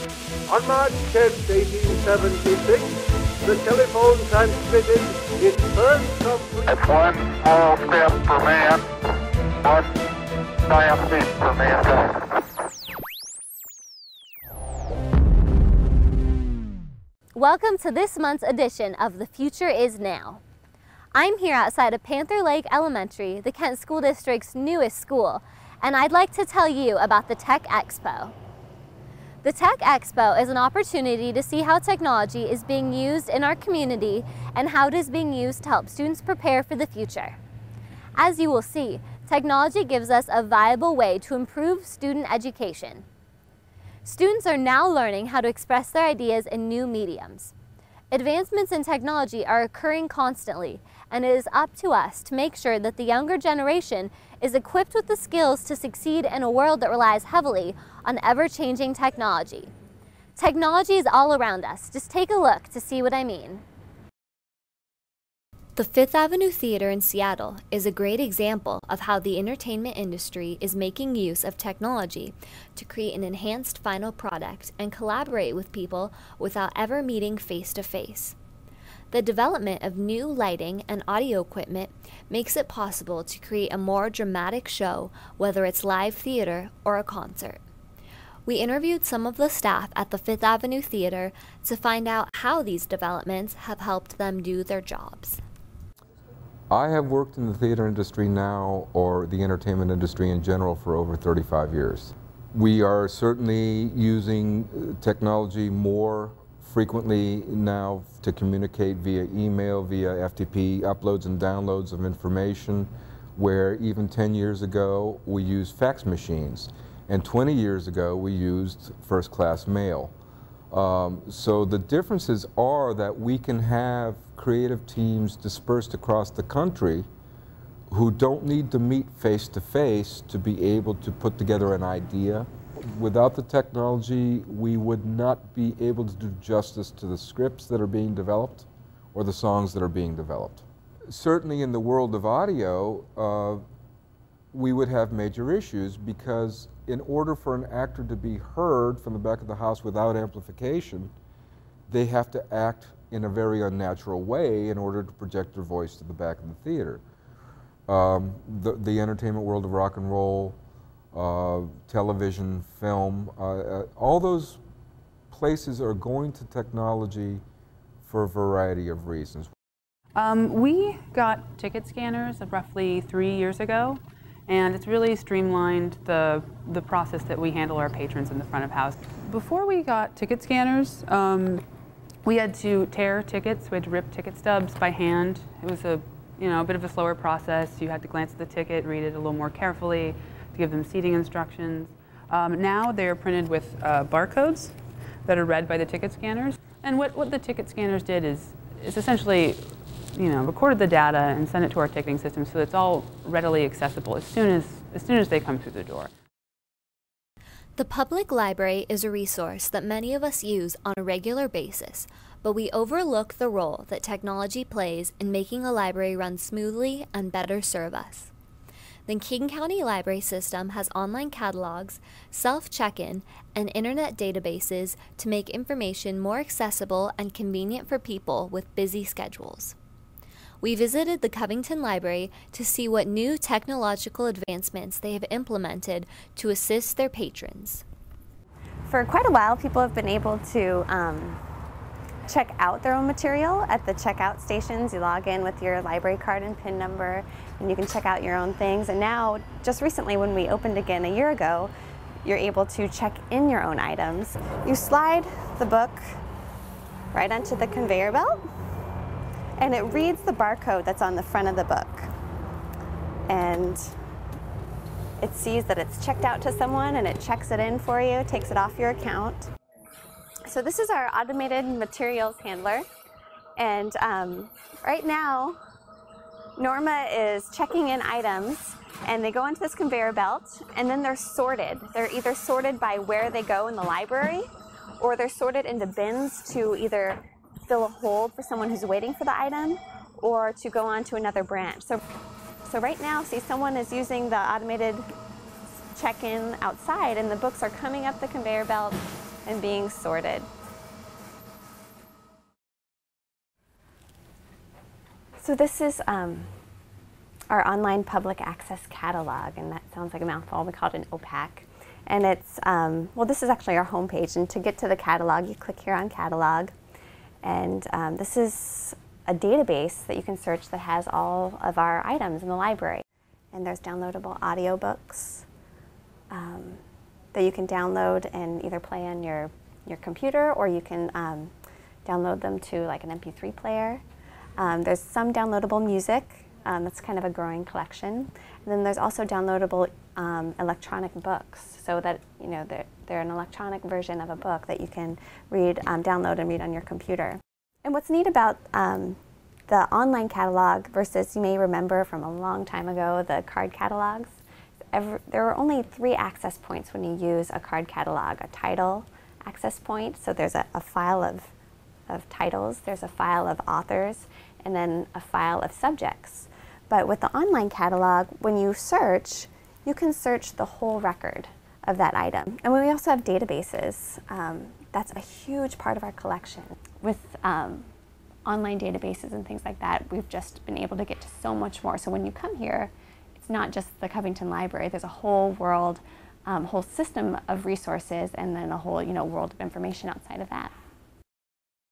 On March 10, 1876, the telephone transmitted its first complete... It's one small step for man, one giant leap for mankind. Welcome to this month's edition of The Future Is Now. I'm here outside of Panther Lake Elementary, the Kent School District's newest school, and I'd like to tell you about the Tech Expo. The Tech Expo is an opportunity to see how technology is being used in our community and how it is being used to help students prepare for the future. As you will see, technology gives us a viable way to improve student education. Students are now learning how to express their ideas in new mediums. Advancements in technology are occurring constantly, and it is up to us to make sure that the younger generation is equipped with the skills to succeed in a world that relies heavily on ever-changing technology. Technology is all around us. Just take a look to see what I mean. The Fifth Avenue Theater in Seattle is a great example of how the entertainment industry is making use of technology to create an enhanced final product and collaborate with people without ever meeting face-to-face. The development of new lighting and audio equipment makes it possible to create a more dramatic show, whether it's live theater or a concert. We interviewed some of the staff at the Fifth Avenue Theater to find out how these developments have helped them do their jobs. I have worked in the theater industry now, or the entertainment industry in general, for over 35 years. We are certainly using technology more frequently now to communicate via email, via FTP uploads and downloads of information, where even 10 years ago we used fax machines, and 20 years ago we used first-class mail. So the differences are that we can have creative teams dispersed across the country who don't need to meet face-to-face to be able to put together an idea. Without the technology, we would not be able to do justice to the scripts that are being developed or the songs that are being developed. Certainly in the world of audio, we would have major issues, because in order for an actor to be heard from the back of the house without amplification, they have to act in a very unnatural way in order to project their voice to the back of the theater. The entertainment world of rock and roll, television, film, all those places are going to technology for a variety of reasons. We got ticket scanners roughly 3 years ago, and it's really streamlined the process that we handle our patrons in the front of house. Before we got ticket scanners, we had to tear tickets. We had to rip ticket stubs by hand. It was a bit of a slower process. You had to glance at the ticket, read it a little more carefully, to give them seating instructions. Now they're printed with barcodes that are read by the ticket scanners. And what the ticket scanners did is essentially, recorded the data and sent it to our ticketing system, so it's all readily accessible as soon as they come through the door. The public library is a resource that many of us use on a regular basis, but we overlook the role that technology plays in making a library run smoothly and better serve us. The King County Library System has online catalogs, self-check-in, and internet databases to make information more accessible and convenient for people with busy schedules. We visited the Covington Library to see what new technological advancements they have implemented to assist their patrons. For quite a while, people have been able to check out their own material at the checkout stations. You log in with your library card and PIN number, and you can check out your own things. And now, just recently when we opened again a year ago, you're able to check in your own items. You slide the book right onto the conveyor belt, and it reads the barcode that's on the front of the book. And it sees that it's checked out to someone, and it checks it in for you, takes it off your account. So this is our automated materials handler. And right now, Norma is checking in items, and they go onto this conveyor belt, and then they're sorted. They're either sorted by where they go in the library, or they're sorted into bins to either fill a hold for someone who's waiting for the item, or to go on to another branch. So right now, see, someone is using the automated check-in outside, and the books are coming up the conveyor belt, and being sorted. So this is our online public access catalog, and that sounds like a mouthful. We call it an OPAC. And it's, well, this is actually our homepage, and to get to the catalog, you click here on catalog. And this is a database that you can search that has all of our items in the library. And there's downloadable audiobooks that you can download and either play on your computer, or you can download them to like an MP3 player. There's some downloadable music. That's kind of a growing collection. And then there's also downloadable electronic books, so that they're an electronic version of a book that you can read, download and read on your computer. And what's neat about the online catalog versus, you may remember from a long time ago, the card catalogs, there are only 3 access points when you use a card catalog. A title access point, so there's a file of titles, there's a file of authors, and then a file of subjects. But with the online catalog, when you search, you can search the whole record of that item. And we also have databases. That's a huge part of our collection. With online databases and things like that, we've just been able to get to so much more. So when you come here, it's not just the Covington Library. There's a whole world, whole system of resources, and then a whole world of information outside of that.